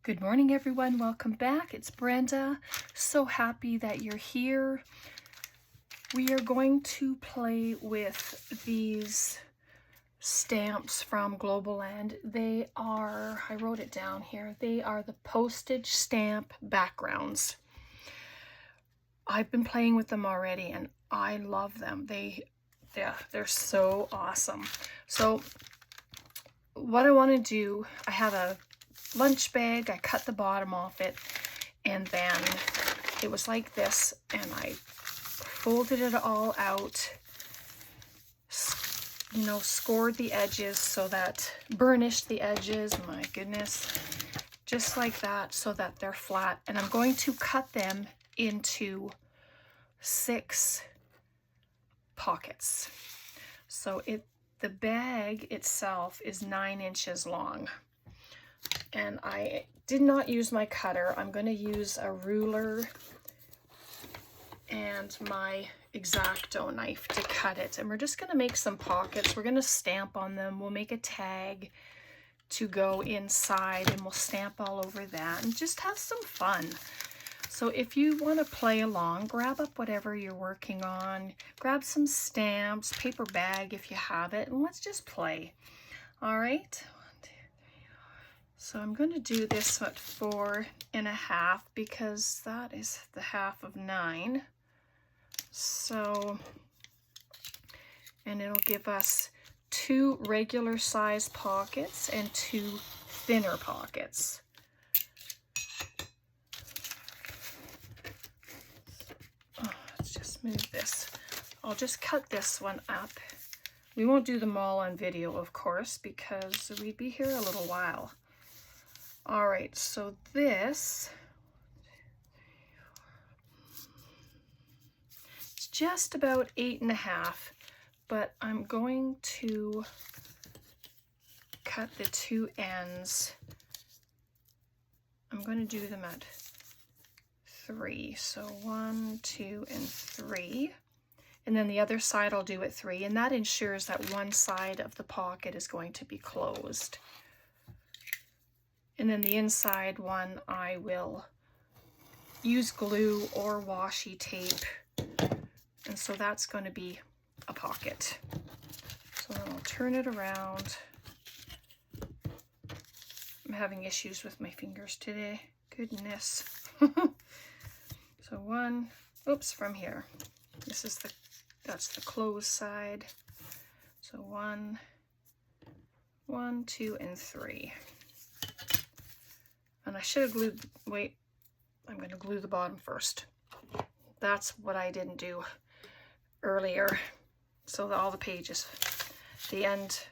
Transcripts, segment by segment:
Good morning, everyone. Welcome back. It's Brenda. So happy that you're here. We are going to play with these stamps from Globaland. They are, I wrote it down here, they are the postage stamp backgrounds. I've been playing with them already and I love them. They're so awesome. So what I want to do, I have a lunch bag. I cut the bottom off it, and then it was like this, and I folded it all out, you know, scored the edges so that, burnished the edges, my goodness, just like that so that they're flat. And I'm going to cut them into 6 pockets. So the bag itself is 9 inches long. And I did not use my cutter. I'm going to use a ruler and my X-Acto knife to cut it. And we're just going to make some pockets. We're going to stamp on them. We'll make a tag to go inside and we'll stamp all over that and just have some fun. So if you want to play along, grab up whatever you're working on, grab some stamps, paper bag if you have it, and let's just play. All right. So I'm going to do this at 4.5 because that is the half of 9. So, and it'll give us 2 regular size pockets and 2 thinner pockets. Oh, let's just move this. I'll just cut this one up. We won't do them all on video, of course, because we'd be here a little while. All right, so this, it's just about 8.5, but I'm going to cut the 2 ends. I'm going to do them at 3. So 1, 2, and 3. And then the other side I'll do at 3, and that ensures that one side of the pocket is going to be closed. And then the inside one, I will use glue or washi tape. And so that's going to be a pocket. So then I'll turn it around. I'm having issues with my fingers today. Goodness. So one, oops, from here. That's the closed side. So 1, 2, and 3. And I should have glued, wait, I'm going to glue the bottom first. That's what I didn't do earlier. So all the pages, the end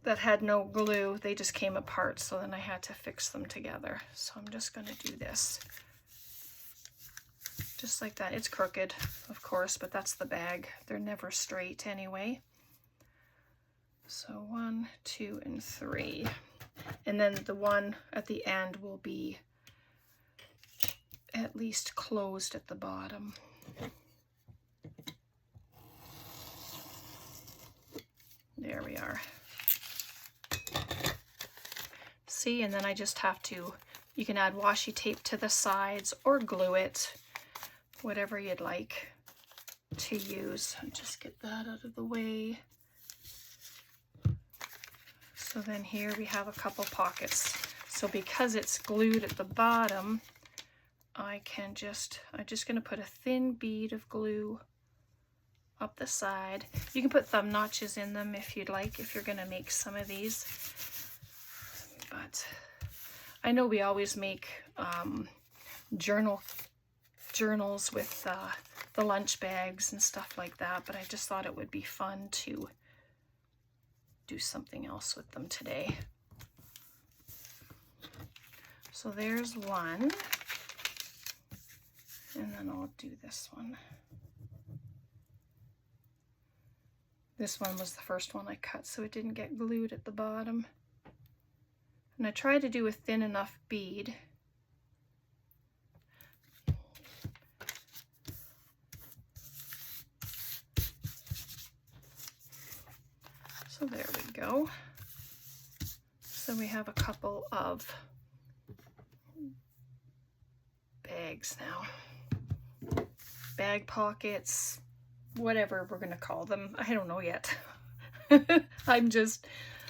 that had no glue, they just came apart. So then I had to fix them together. So I'm just going to do this. Just like that. It's crooked, of course, but that's the bag. They're never straight anyway. So 1, 2, and 3. And then the one at the end will be at least closed at the bottom. There we are. See, and then I just have to, you can add washi tape to the sides or glue it, whatever you'd like to use. I'll just get that out of the way. So then here we have a couple pockets. So because it's glued at the bottom, I'm just going to put a thin bead of glue up the side. You can put thumb notches in them if you'd like, if you're going to make some of these. But I know we always make journals with the lunch bags and stuff like that, but I just thought it would be fun to do something else with them today. So there's one, and then I'll do this one. This one was the first one I cut, so it didn't get glued at the bottom. And I tried to do a thin enough bead. So there we go. So we have a couple of bags now. Bag pockets, whatever we're gonna call them. I don't know yet. I'm just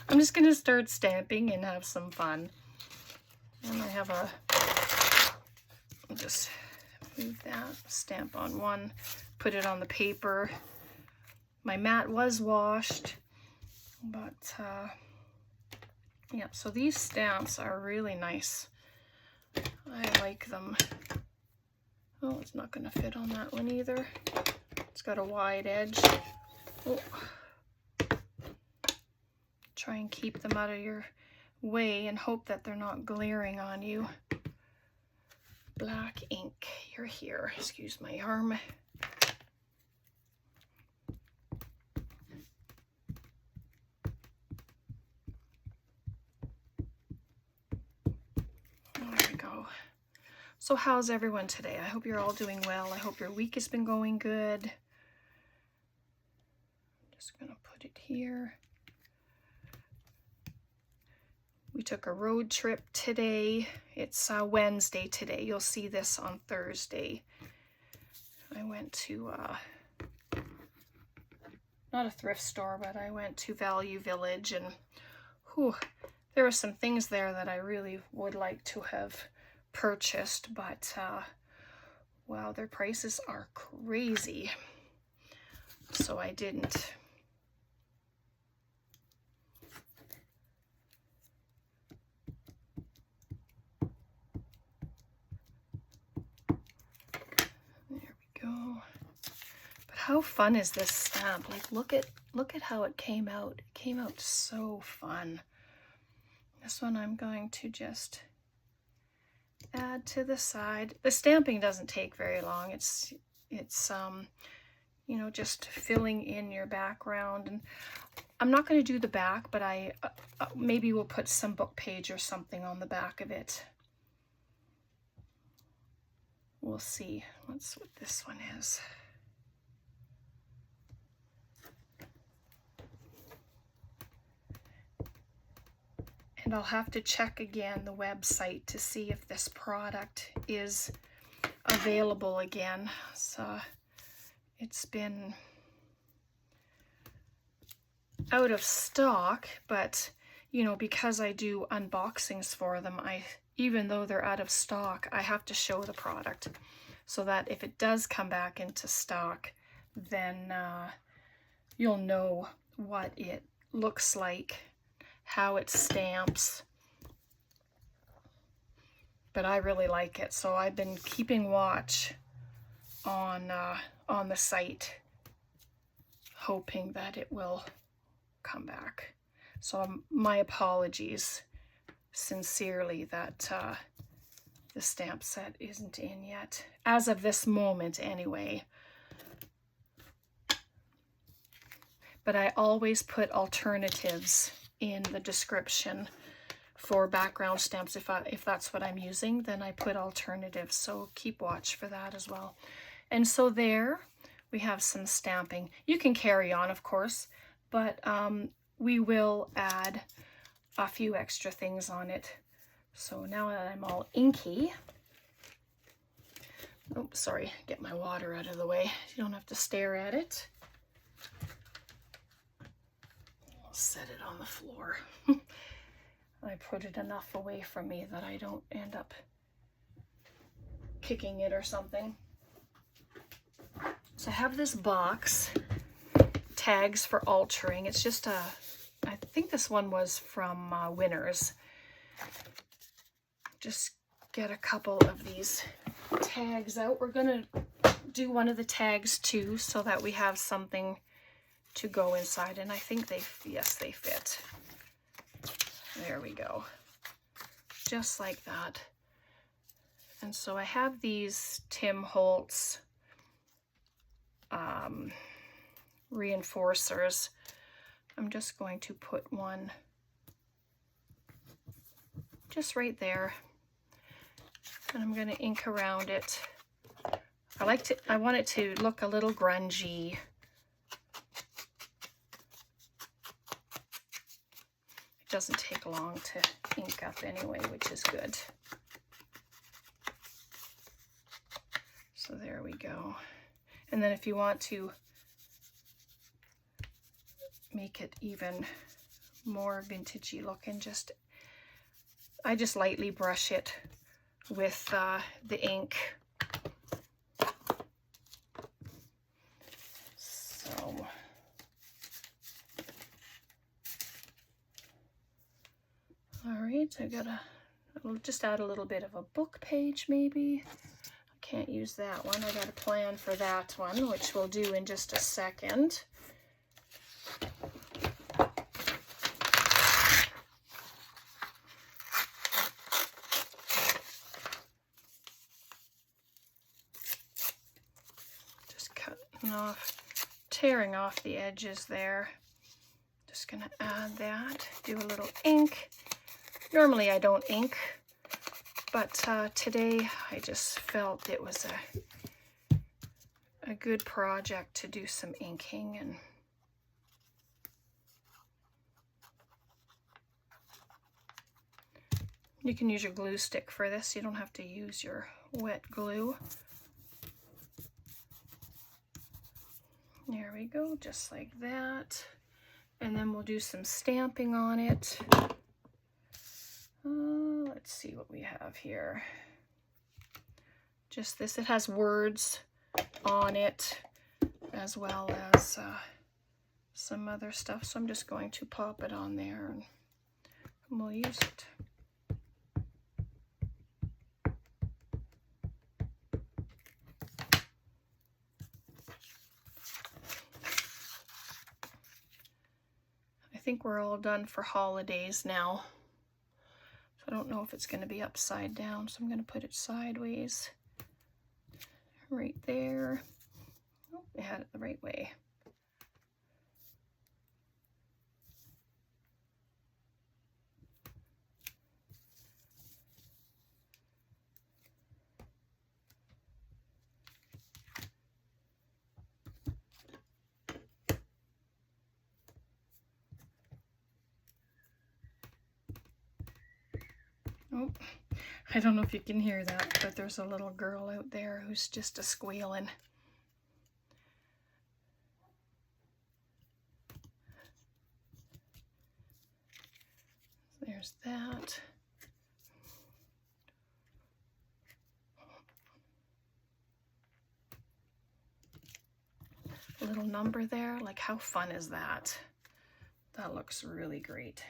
gonna start stamping and have some fun. And I have I'll just move that, stamp on one, put it on the paper. My mat was washed, but yeah, so these stamps are really nice. I like them. Oh, it's not going to fit on that one either. It's got a wide edge. Oh. Try and keep them out of your way and hope that they're not glaring on you. Black ink, you're here. Excuse my arm. There we go. So how's everyone today? I hope you're all doing well. I hope your week has been going good. Just gonna put it here. We took a road trip today. It's Wednesday today. You'll see this on Thursday. I went to, not a thrift store, but I went to Value Village, and whew, there were some things there that I really would like to have purchased, but wow, their prices are crazy. So I didn't. Go. But how fun is this stamp? Like, look at how it came out. It came out so fun. This one I'm going to just add to the side. The stamping doesn't take very long. It's you know, just filling in your background. And I'm not going to do the back, but I maybe we'll put some book page or something on the back of it. We'll see. Let's what this one is. And I'll have to check again the website to see if this product is available again. So it's been out of stock, but you know, because I do unboxings for them, even though they're out of stock, I have to show the product so that if it does come back into stock, then you'll know what it looks like, how it stamps. But I really like it, so I've been keeping watch on the site, hoping that it will come back. So my apologies sincerely that the stamp set isn't in yet, as of this moment anyway. But I always put alternatives in the description for background stamps. If that's what I'm using, then I put alternatives, so keep watch for that as well. And so there we have some stamping. You can carry on, of course, but we will add a few extra things on it. So now that I'm all inky, oops, sorry, get my water out of the way. You don't have to stare at it. I'll set it on the floor. I put it enough away from me that I don't end up kicking it or something. So I have this box, tags for altering. It's just I think this one was from Winners. Just get a couple of these tags out. We're gonna do one of the tags too, so that we have something to go inside. And I think yes, they fit. There we go. Just like that. And so I have these Tim Holtz reinforcers. I'm just going to put one just right there, and I'm going to ink around it. I want it to look a little grungy. I doesn't take long to ink up anyway, which is good. So there we go. And then if you want to make it even more vintagey looking, I just lightly brush it with the ink. So all right, I'll just add a little bit of a book page maybe. I can't use that one. I got a plan for that one, which we'll do in just a second. Tearing off the edges there. Just gonna add that, do a little ink. Normally I don't ink, but today I just felt it was a good project to do some inking. And you can use your glue stick for this. You don't have to use your wet glue. There we go, just like that. And then we'll do some stamping on it. Let's see what we have here. Just this, it has words on it as well as some other stuff. So I'm just going to pop it on there and we'll use it. I think we're all done for holidays now. So I don't know if it's going to be upside down, so I'm going to put it sideways right there. Oh, I had it the right way. Oh, I don't know if you can hear that, but there's a little girl out there who's just a-squealing. There's that. A little number there, like how fun is that? That looks really great.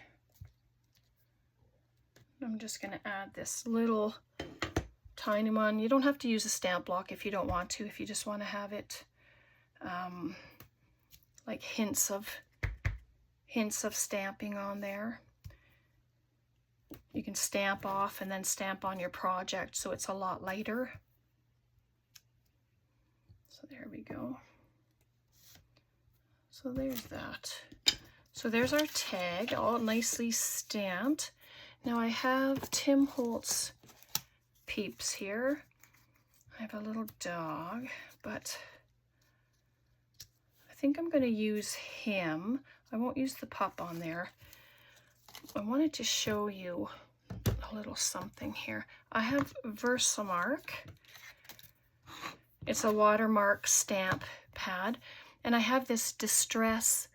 I'm just going to add this little tiny one. You don't have to use a stamp block if you don't want to, if you just want to have it like hints of stamping on there. You can stamp off and then stamp on your project so it's a lot lighter. So there we go. So there's that. So there's our tag, all nicely stamped. Now I have Tim Holtz Peeps here. I have a little dog, but I think I'm going to use him. I won't use the pup on there. I wanted to show you a little something here. I have Versamark. It's a watermark stamp pad, and I have this Distress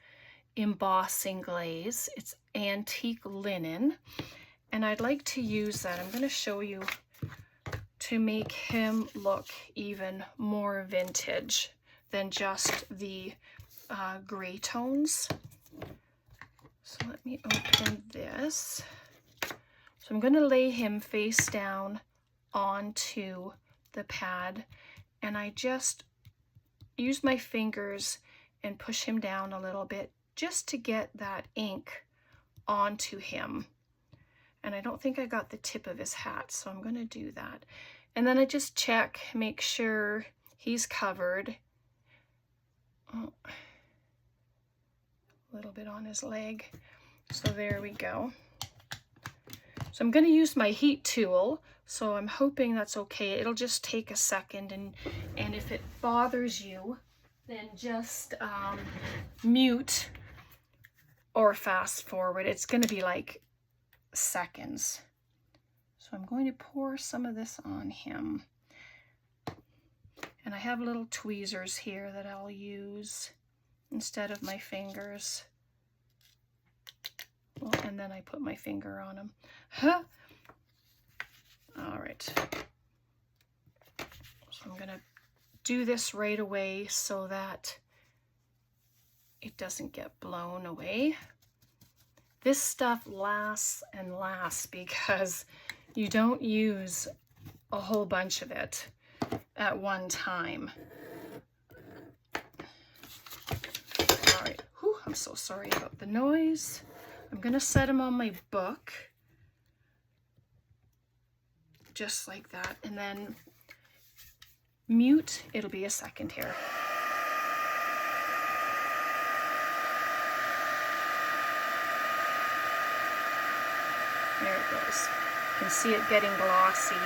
embossing glaze. It's antique linen. And I'd like to use that. I'm going to show you to make him look even more vintage than just the gray tones. So let me open this. So I'm going to lay him face down onto the pad, and I just use my fingers and push him down a little bit just to get that ink onto him. And I don't think I got the tip of his hat, so I'm going to do that. And then I just check, make sure he's covered. Oh, a little bit on his leg. So there we go. So I'm going to use my heat tool, so I'm hoping that's okay. It'll just take a second, and if it bothers you, then just mute or fast forward. It's going to be like seconds. So I'm going to pour some of this on him. And I have little tweezers here that I'll use instead of my fingers. Well, and then I put my finger on him. Huh. All right. So I'm gonna do this right away so that it doesn't get blown away. This stuff lasts and lasts because you don't use a whole bunch of it at one time. All right. Whew, I'm so sorry about the noise. I'm gonna set him on my book. Just like that, and then mute. It'll be a second here. There it goes. You can see it getting glossy.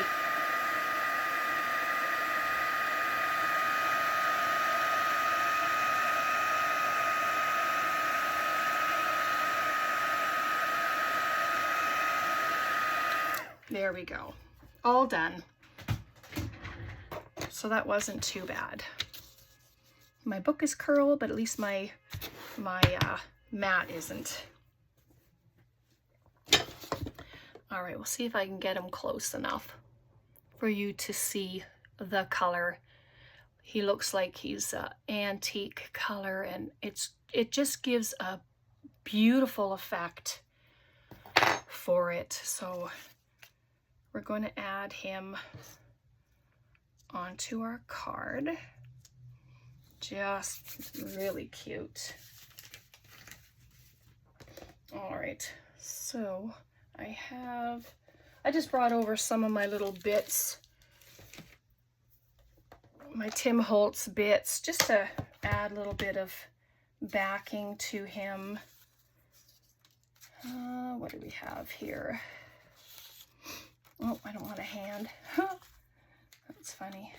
There we go. All done. So that wasn't too bad. My book is curled, but at least my mat isn't. All right, we'll see if I can get him close enough for you to see the color. He looks like he's an antique color, and it just gives a beautiful effect for it. So we're going to add him onto our card. Just really cute. All right, so I just brought over some of my little bits, my Tim Holtz bits, just to add a little bit of backing to him. What do we have here? Oh, I don't want a hand. That's funny.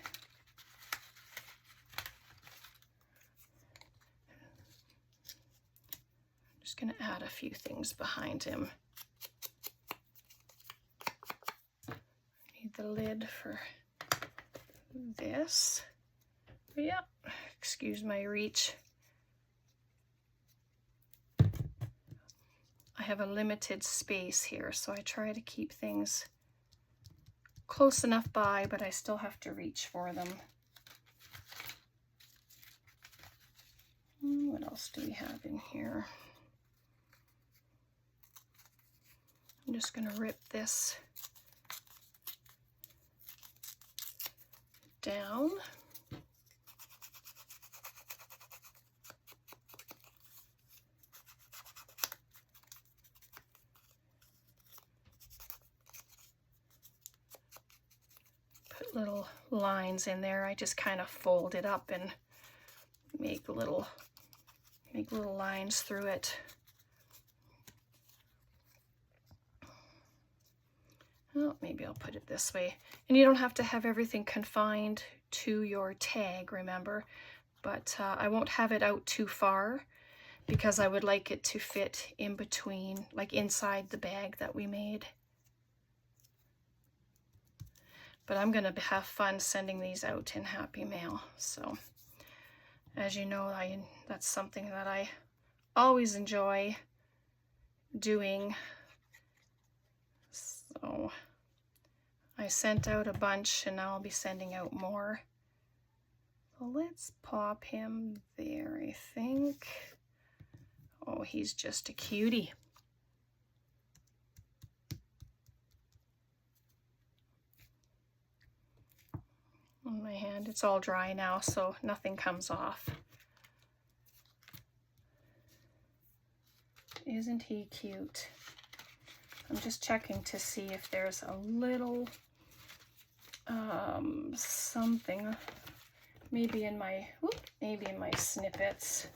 I'm just going to add a few things behind him. Need the lid for this. Yeah, excuse my reach. I have a limited space here, so I try to keep things close enough by, but I still have to reach for them. What else do we have in here? I'm just going to rip this down. Put little lines in there. I just kind of fold it up and make little lines through it. Well, maybe I'll put it this way. And you don't have to have everything confined to your tag, remember, but I won't have it out too far because I would like it to fit in between, like inside the bag that we made. But I'm gonna have fun sending these out in Happy Mail. So as you know, that's something that I always enjoy doing. So I sent out a bunch and now I'll be sending out more. So let's pop him there, I think. Oh, he's just a cutie. On my hand, it's all dry now, so nothing comes off. Isn't he cute? I'm just checking to see if there's a little something, maybe in my snippets.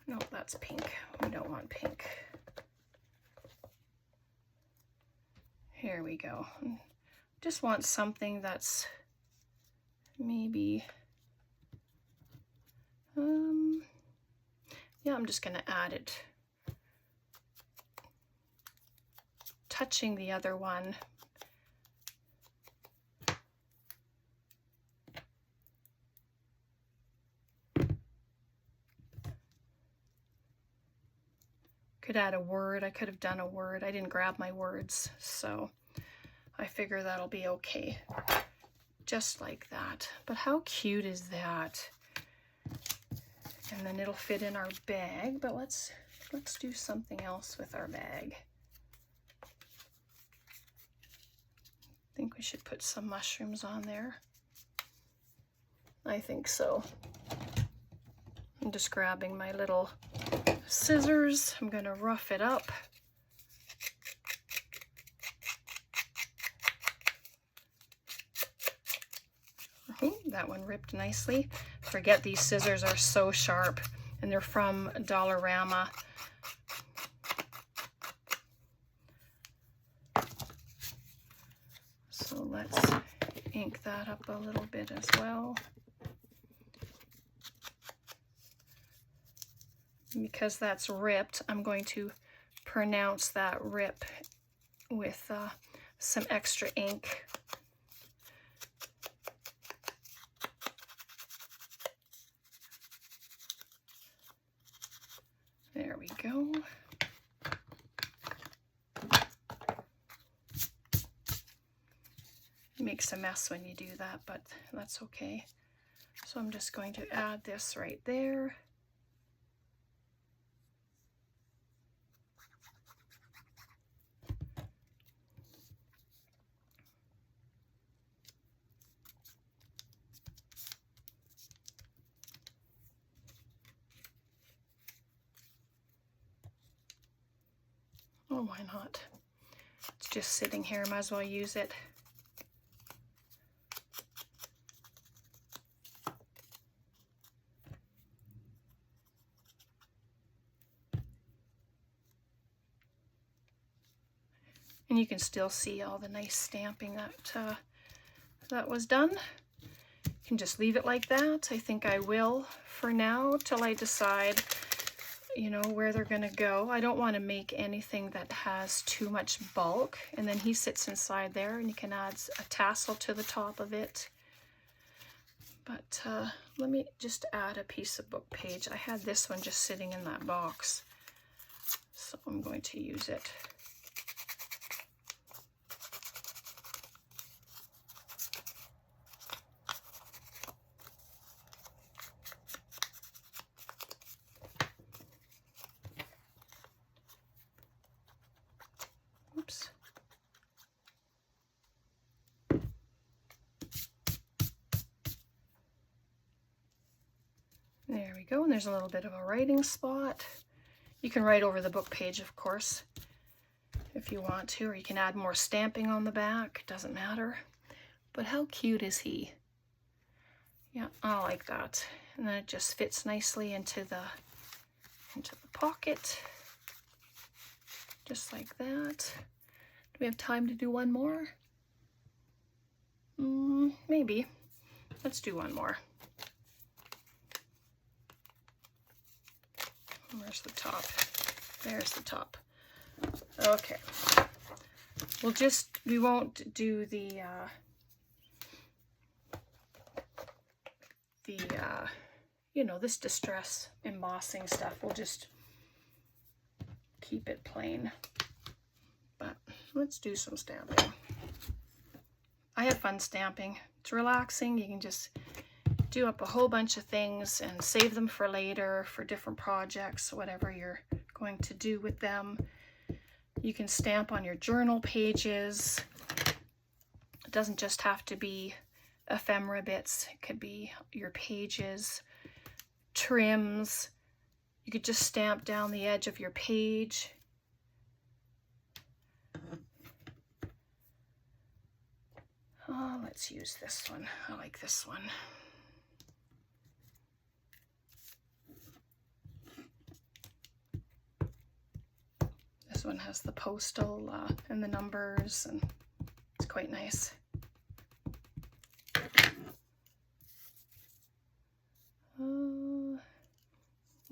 No, that's pink. We don't want pink. Here we go. Just want something that's maybe Yeah, I'm just going to add it, touching the other one. Could add a word. I could have done a word. I didn't grab my words, so I figure that'll be okay. Just like that. But how cute is that? And then it'll fit in our bag, but let's do something else with our bag. I think we should put some mushrooms on there. I think so. I'm just grabbing my little scissors. I'm going to rough it up. That one ripped nicely. Forget these scissors are so sharp, and they're from Dollarama. So let's ink that up a little bit as well. Because that's ripped, I'm going to pronounce that rip with some extra ink. There we go. It makes a mess when you do that, but that's okay. So I'm just going to add this right there. Oh, why not? It's just sitting here, might as well use it. And you can still see all the nice stamping that was done. You can just leave it like that. I think I will for now till I decide, you know, where they're going to go. I don't want to make anything that has too much bulk. And then he sits inside there, and you can add a tassel to the top of it. But let me just add a piece of book page. I had this one just sitting in that box, so I'm going to use it. Oops. There we go, and there's a little bit of a writing spot. You can write over the book page, of course, if you want to, or you can add more stamping on the back, doesn't matter. But how cute is he? Yeah, I like that. And then it just fits nicely into the pocket, just like that. Do we have time to do one more? Maybe. Let's do one more. Where's the top? There's the top. Okay. We won't do the you know, this distress embossing stuff. We'll just keep it plain. But let's do some stamping. I have fun stamping. It's relaxing. You can just do up a whole bunch of things and save them for later, for different projects, whatever you're going to do with them. You can stamp on your journal pages. It doesn't just have to be ephemera bits. It could be your pages, trims. You could just stamp down the edge of your page. Oh, let's use this one. I like this one. This one has the postal and the numbers, and it's quite nice.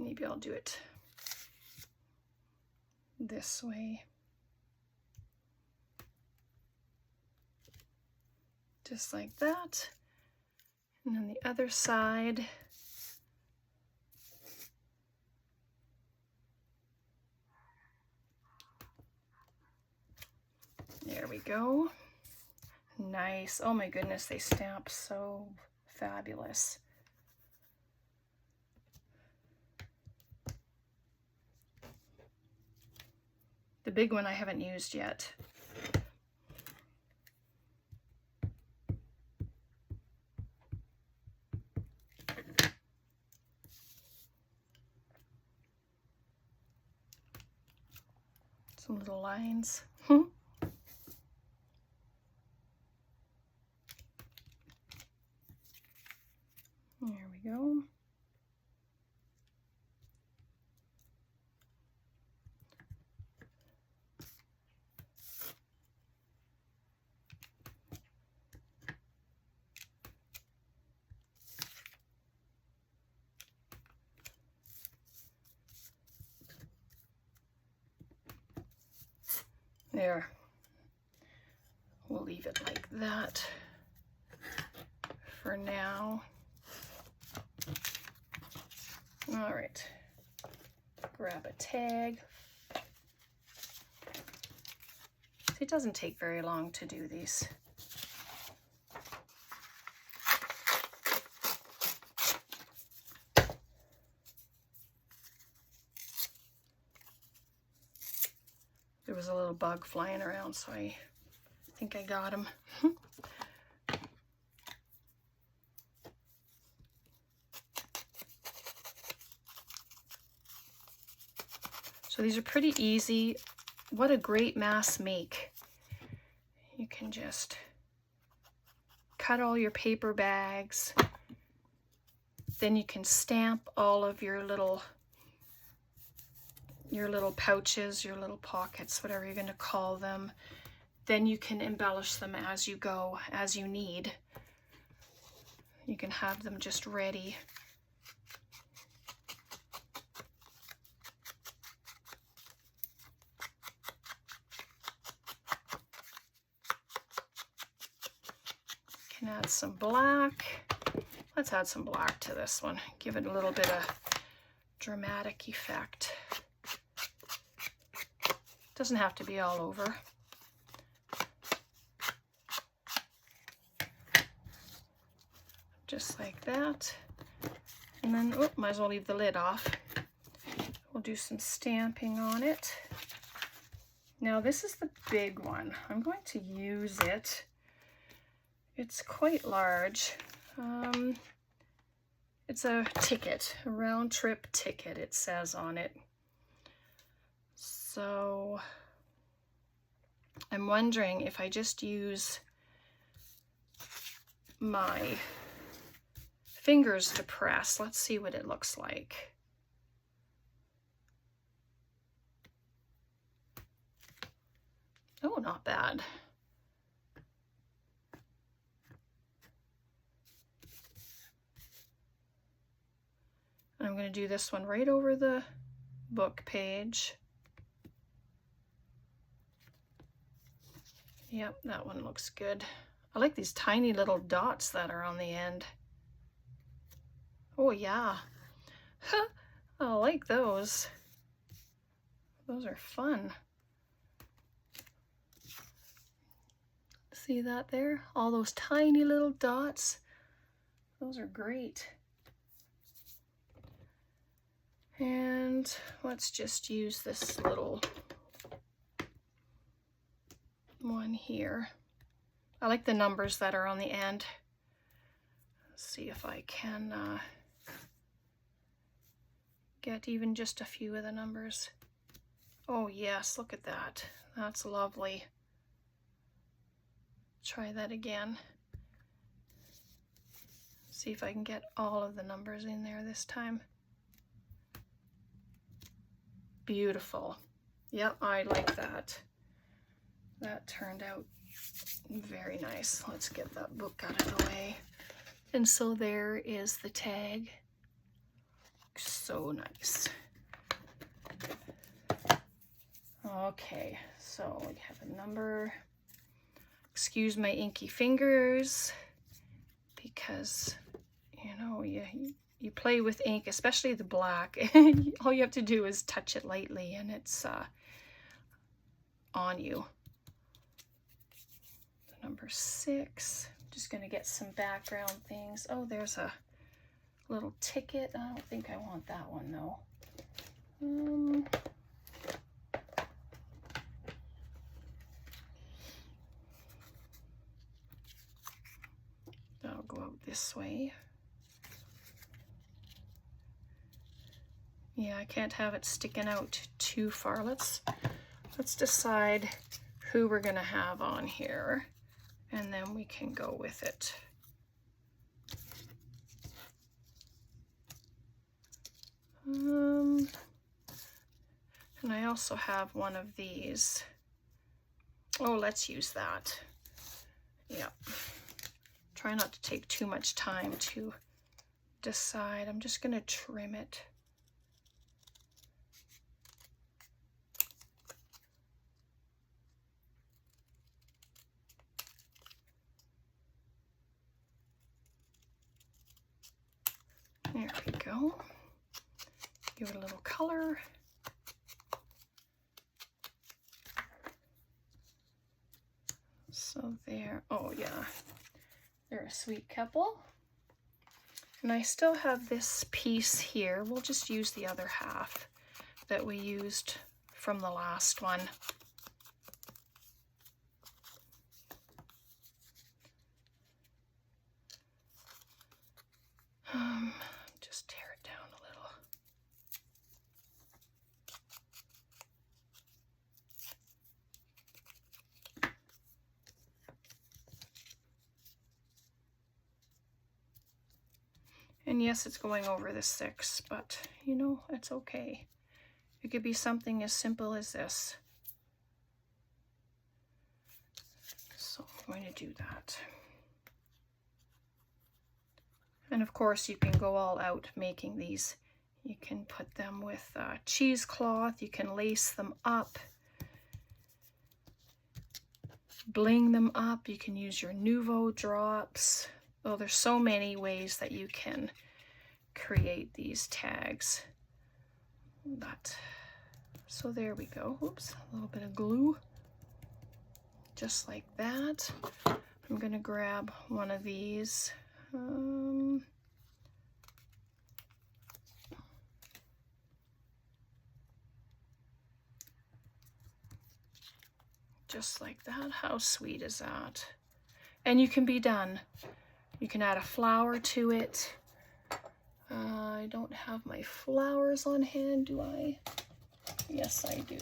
Maybe I'll do it this way. Just like that. And then the other side. There we go. Nice. Oh my goodness, they stamp so fabulous. The big one I haven't used yet. Some little lines. There we go. There. We'll leave it like that for now. All right. Grab a tag. It doesn't take very long to do these. There was a little bug flying around, so I think I got him. So these are pretty easy. What a great mass make. You can just cut all your paper bags. Then you can stamp all of your little pouches, your little pockets, whatever you're going to call them. Then you can embellish them as you go, as you need. You can have them just ready. Can add some black. Let's add some black to this one. Give it a little bit of dramatic effect. Doesn't have to be all over. Just like that. And then, oh, might as well leave the lid off. We'll do some stamping on it. Now this is the big one. I'm going to use it. It's quite large. It's a ticket, a round trip ticket, it says on it. So I'm wondering if I just use my fingers to press. Let's see what it looks like. Oh, not bad. I'm going to do this one right over the book page. Yep, that one looks good. I like these tiny little dots that are on the end. Oh yeah, I like those. Those are fun. See that there? All those tiny little dots. Those are great. And let's just use this little one here. I like the numbers that are on the end. Let's see if I can get even just a few of the numbers. Oh yes, look at that. That's lovely. Try that again. See if I can get all of the numbers in there this time. Beautiful. Yep, I like that. That turned out very nice. Let's get that book out of the way. And so there is the tag. looks so nice. Okay, so we have a number. Excuse my inky fingers, because, you know, you play with ink, especially the black, and all you have to do is touch it lightly and it's on you. Number 6. Just going to get some background things. Oh, there's a little ticket. I don't think I want that one though. That'll go out this way. Yeah, I can't have it sticking out too far. Let's decide who we're going to have on here, and then we can go with it. And I also have one of these. Oh, let's use that. Yep. Try not to take too much time to decide. I'm just going to trim it. There we go. Give it a little color. So there, oh yeah, they're a sweet couple. And I still have this piece here. We'll just use the other half that we used from the last one. Just tear it down a little. And yes, it's going over the 6, but you know, it's okay. It could be something as simple as this. So I'm going to do that. And of course, you can go all out making these. You can put them with cheesecloth. You can lace them up, bling them up. You can use your Nuvo drops. Oh, there's so many ways that you can create these tags. So there we go. Oops, a little bit of glue. Just like that. I'm going to grab one of these. Just like that. How sweet is that? And you can be done. You can add a flower to it. I don't have my flowers on hand, do I? Yes, I do.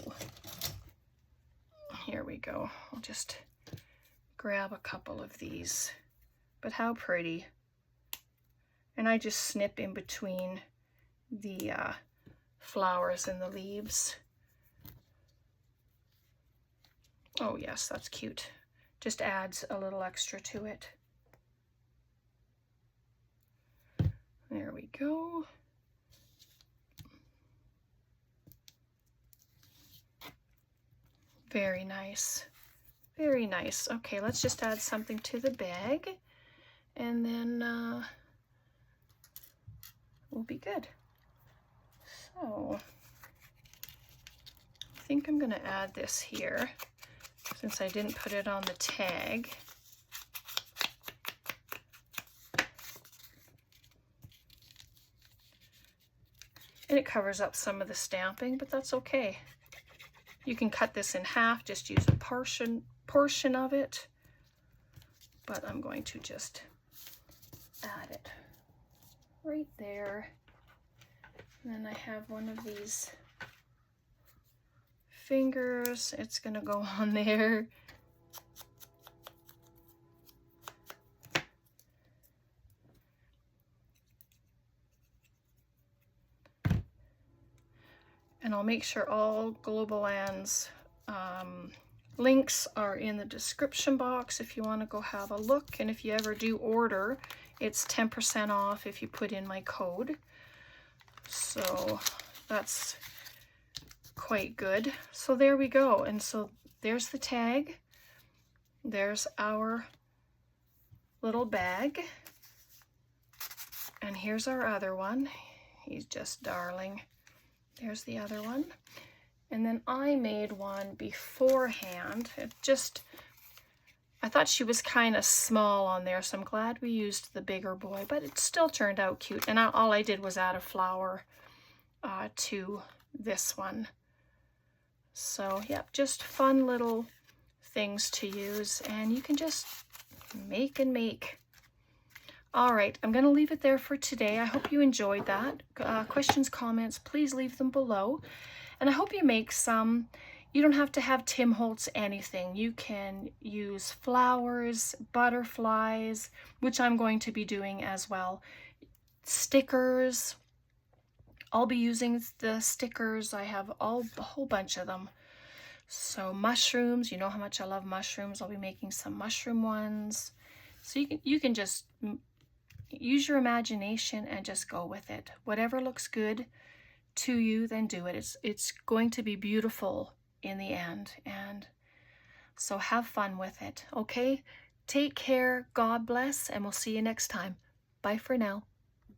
Here we go. I'll just grab a couple of these. But how pretty. And I just snip in between the flowers and the leaves. Oh yes, that's cute. Just adds a little extra to it. There we go. Very nice. Very nice. Okay, let's just add something to the bag, and then we'll be good. So I think I'm going to add this here since I didn't put it on the tag. And it covers up some of the stamping, but that's okay. You can cut this in half, just use a portion of it. But I'm going to just add it right there. And then I have one of these fingers. It's going to go on there. And I'll make sure all Globaland's links are in the description box if you want to go have a look. And if you ever do order, it's 10% off if you put in my code. So that's quite good. So there we go. And so there's the tag. There's our little bag. And here's our other one. He's just darling. There's the other one. And then I made one beforehand. I thought she was kind of small on there, so I'm glad we used the bigger boy, but it still turned out cute. And all I did was add a flower to this one. So, yep, just fun little things to use, and you can just make and make. All right, I'm going to leave it there for today. I hope you enjoyed that. Questions, comments, please leave them below. And I hope you make some. You don't have to have Tim Holtz anything. You can use flowers, butterflies, which I'm going to be doing as well. Stickers. I'll be using the stickers. I have a whole bunch of them. So mushrooms, you know how much I love mushrooms. I'll be making some mushroom ones. So you can just use your imagination and just go with it. Whatever looks good to you, then do it. It's going to be beautiful in the end. And so have fun with it. Okay? Take care. God bless. And we'll see you next time. Bye for now.